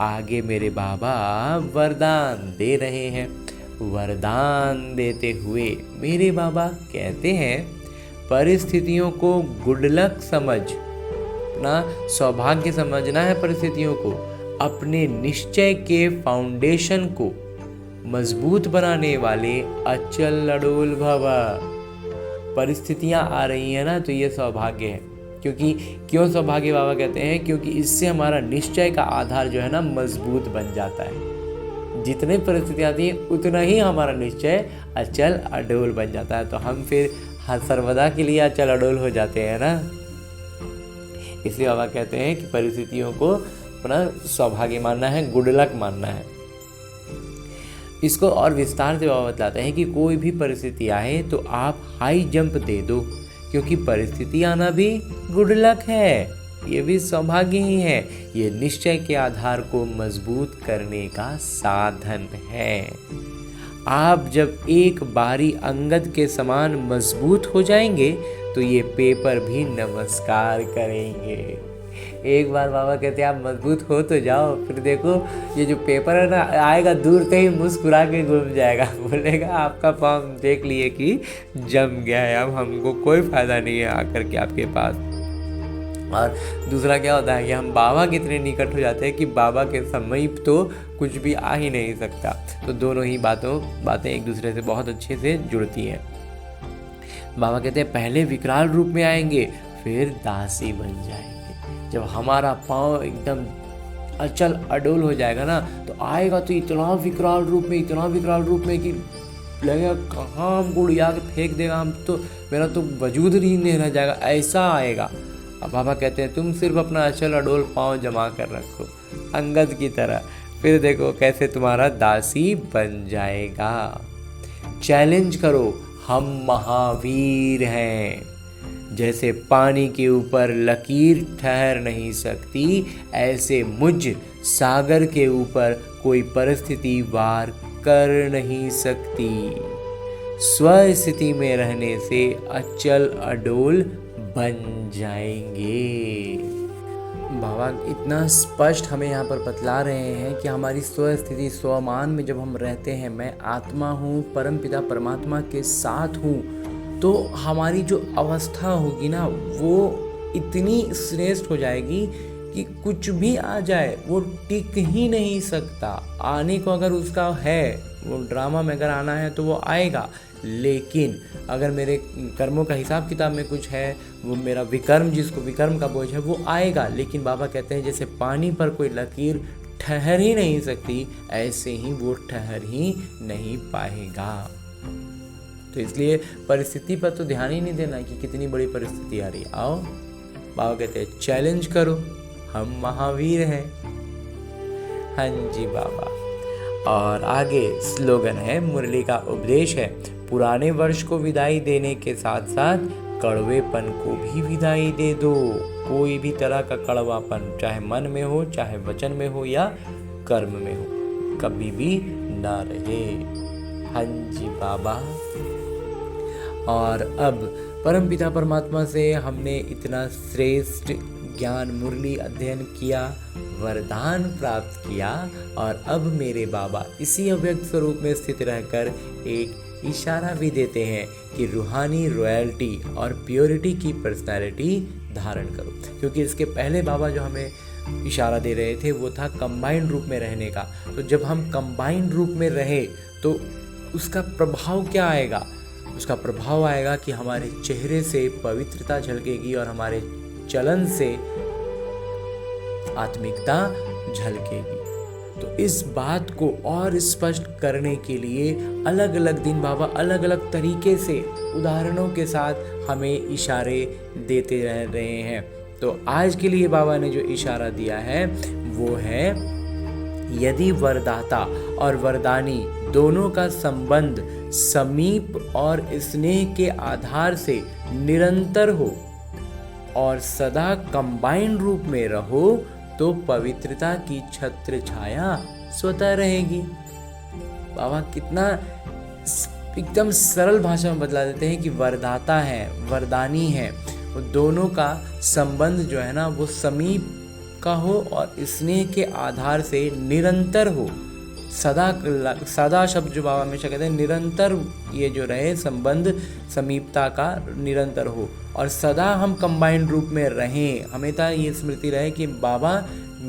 आगे मेरे बाबा वरदान दे रहे हैं। वरदान देते हुए मेरे बाबा कहते हैं, परिस्थितियों को गुड लक समझ, अपना सौभाग्य समझना है परिस्थितियों को, अपने निश्चय के फाउंडेशन को मजबूत बनाने वाले अचल अडोल भव। परिस्थितियां आ रही है ना, तो ये सौभाग्य है। क्योंकि क्यों सौभाग्य बाबा कहते हैं? क्योंकि इससे हमारा निश्चय का आधार जो है ना मजबूत बन जाता है। जितनी परिस्थितियां आती हैं उतना ही हमारा निश्चय अचल अडोल बन जाता है। तो हम फिर सर्वदा के लिए अचल अडोल हो जाते हैं ना। इसलिए बाबा कहते हैं कि परिस्थितियों को अपना सौभाग्य मानना है, गुड लक मानना है। इसको और विस्तार से बाबा बतलाते हैं कि कोई भी परिस्थिति आए तो आप हाई जंप दे दो, क्योंकि परिस्थिति आना भी गुड लक है, ये भी सौभाग्य ही है। ये निश्चय के आधार को मजबूत करने का साधन है। आप जब एक बारी अंगद के समान मजबूत हो जाएंगे तो ये पेपर भी नमस्कार करेंगे। एक बार बाबा कहते हैं आप मजबूत हो तो जाओ, फिर देखो ये जो पेपर है ना आएगा दूर से ही मुस्कुरा के घूम जाएगा, बोलेगा आपका पाँव देख लिए कि जम गया है, अब हमको कोई फायदा नहीं है आकर के आपके पास। और दूसरा क्या होता है कि हम बाबा के इतने निकट हो जाते हैं कि बाबा के समीप तो कुछ भी आ ही नहीं सकता। तो दोनों ही बातें एक दूसरे से बहुत अच्छे से जुड़ती हैं। बाबा कहते हैं पहले विकराल रूप में आएंगे, फिर दासी बन जाएंगे। जब हमारा पाँव एकदम अचल अडोल हो जाएगा ना, तो आएगा तो इतना विकराल रूप में कि लगेगा कहाँ हमको उड़िया के फेंक देगा, हम तो मेरा तो वजूद ही नहीं रह जाएगा, ऐसा आएगा। अब बाबा कहते हैं तुम सिर्फ अपना अचल अडोल पाँव जमा कर रखो अंगद की तरह, फिर देखो कैसे तुम्हारा दासी बन जाएगा। चैलेंज करो, हम महावीर हैं। जैसे पानी के ऊपर लकीर ठहर नहीं सकती, ऐसे मुझ सागर के ऊपर कोई परिस्थिति वार कर नहीं सकती। स्वस्थिति में रहने से अचल अडोल बन जाएंगे। बाबा इतना स्पष्ट हमें यहाँ पर बतला रहे हैं कि हमारी स्वस्थिति स्वमान में जब हम रहते हैं, मैं आत्मा हूँ, परमपिता परमात्मा के साथ हूँ, तो हमारी जो अवस्था होगी ना वो इतनी श्रेष्ठ हो जाएगी कि कुछ भी आ जाए वो टिक ही नहीं सकता। आने को अगर उसका है, वो ड्रामा में अगर आना है तो वो आएगा, लेकिन अगर मेरे कर्मों का हिसाब किताब में कुछ है, वो मेरा विकर्म, जिसको विकर्म का बोझ है, वो आएगा। लेकिन बाबा कहते हैं जैसे पानी पर कोई लकीर ठहर ही नहीं सकती, ऐसे ही वो ठहर ही नहीं पाएगा। तो इसलिए परिस्थिति पर तो ध्यान ही नहीं देना कि कितनी बड़ी परिस्थिति आ रही है। आओ, बाबा कहते हैं चैलेंज करो, हम महावीर हैं। हाँ जी बाबा। और आगे स्लोगन है, मुरली का उपदेश है, पुराने वर्ष को विदाई देने के साथ साथ कड़वेपन को भी विदाई दे दो। कोई भी तरह का कड़वापन, चाहे मन में हो, चाहे वचन में हो या कर्म में हो, कभी भी ना रहे। हाँ जी बाबा। और अब परमपिता परमात्मा से हमने इतना श्रेष्ठ ज्ञान मुरली अध्ययन किया, वरदान प्राप्त किया, और अब मेरे बाबा इसी अव्यक्त स्वरूप में स्थित रहकर एक इशारा भी देते हैं कि रूहानी रॉयल्टी और प्योरिटी की पर्सनालिटी धारण करो। क्योंकि इसके पहले बाबा जो हमें इशारा दे रहे थे वो था कंबाइंड रूप में रहने का। तो जब हम कंबाइंड रूप में रहे तो उसका प्रभाव क्या आएगा? उसका प्रभाव आएगा कि हमारे चेहरे से पवित्रता झलकेगी और हमारे चलन से आत्मिकता झलकेगी। तो इस बात को और स्पष्ट करने के लिए अलग अलग दिन बाबा अलग अलग तरीके से उदाहरणों के साथ हमें इशारे देते रह रहे हैं। तो आज के लिए बाबा ने जो इशारा दिया है वो है, यदि वरदाता और वरदानी दोनों का संबंध समीप और स्नेह के आधार से निरंतर हो और सदा कंबाइंड रूप में रहो तो पवित्रता की छत्र छाया स्वतः रहेगी। बाबा कितना एकदम सरल भाषा में बतला देते हैं कि वरदाता है, वरदानी है, वो दोनों का संबंध जो है ना वो समीप का हो और स्नेह के आधार से निरंतर हो। सदा शब्द जो बाबा हमेशा कहते हैं, निरंतर ये जो रहे संबंध समीपता का निरंतर हो और सदा हम कंबाइंड रूप में रहें। हमेशा ये स्मृति रहे कि बाबा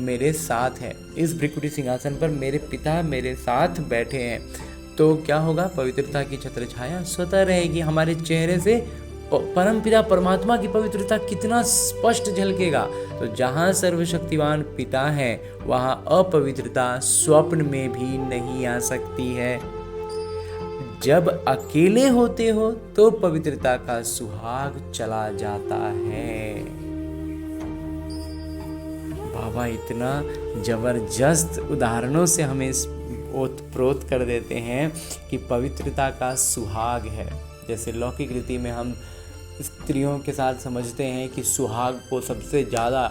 मेरे साथ है, इस भृकुटी सिंहासन पर मेरे पिता मेरे साथ बैठे हैं। तो क्या होगा, पवित्रता की छत्र छाया स्वतः रहेगी हमारे चेहरे से। परमपिता परमात्मा की पवित्रता कितना स्पष्ट झलकेगा। तो जहाँ सर्वशक्तिवान पिता है वहाँ अपवित्रता स्वप्न में भी नहीं आ सकती है। जब अकेले होते हो तो पवित्रता का सुहाग चला जाता है। बाबा इतना जबरदस्त उदाहरणों से हमें ओतप्रोत कर देते हैं कि पवित्रता का सुहाग है। जैसे लौकिक रीति में हम स्त्रियों के साथ समझते हैं कि सुहाग को सबसे ज़्यादा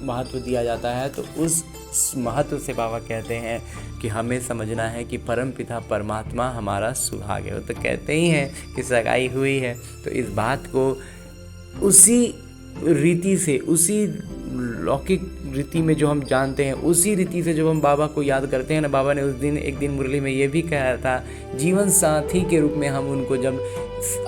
महत्व दिया जाता है, तो उस महत्व से बाबा कहते हैं कि हमें समझना है कि परमपिता परमात्मा हमारा सुहाग है। वो तो कहते ही हैं कि सगाई हुई है, तो इस बात को उसी रीति से, उसी लौकिक रीति में जो हम जानते हैं, उसी रीति से जब हम बाबा को याद करते हैं ना, बाबा ने उस दिन एक दिन मुरली में ये भी कहा था, जीवन साथी के रूप में हम उनको जब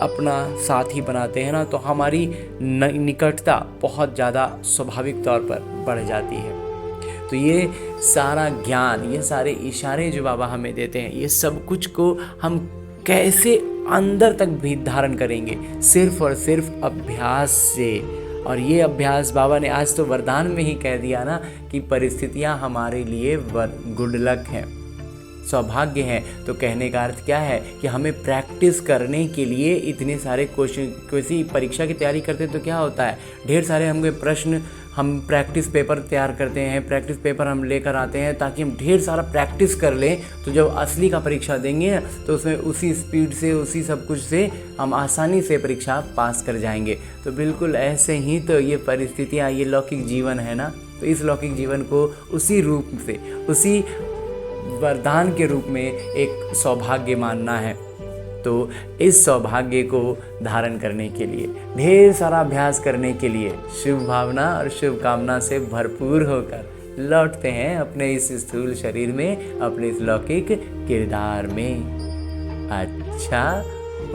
अपना साथी बनाते हैं ना, तो हमारी निकटता बहुत ज़्यादा स्वाभाविक तौर पर बढ़ जाती है। तो ये सारा ज्ञान, ये सारे इशारे जो बाबा हमें देते हैं, ये सब कुछ को हम कैसे अंदर तक भी धारण करेंगे, सिर्फ और सिर्फ अभ्यास से। और ये अभ्यास बाबा ने आज तो वरदान में ही कह दिया ना कि परिस्थितियाँ हमारे लिए गुड लक हैं, सौभाग्य हैं। तो कहने का अर्थ क्या है कि हमें प्रैक्टिस करने के लिए इतने सारे क्वेश्चन, किसी परीक्षा की तैयारी करते हैं तो क्या होता है, ढेर सारे हमके प्रश्न, हम प्रैक्टिस पेपर तैयार करते हैं, प्रैक्टिस पेपर हम लेकर आते हैं ताकि हम ढेर सारा प्रैक्टिस कर लें, तो जब असली का परीक्षा देंगे तो उसमें उसी स्पीड से, उसी सब कुछ से हम आसानी से परीक्षा पास कर जाएंगे। तो बिल्कुल ऐसे ही तो ये परिस्थितियाँ, ये लौकिक जीवन है ना, तो इस लौकिक जीवन को उसी रूप से, उसी वरदान के रूप में एक सौभाग्य मानना है। तो इस सौभाग्य को धारण करने के लिए, ढेर सारा अभ्यास करने के लिए शुभ भावना और शुभकामना से भरपूर होकर लौटते हैं अपने इस स्थूल शरीर में, अपने इस लौकिक किरदार में। अच्छा,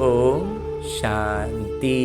ओम शांति।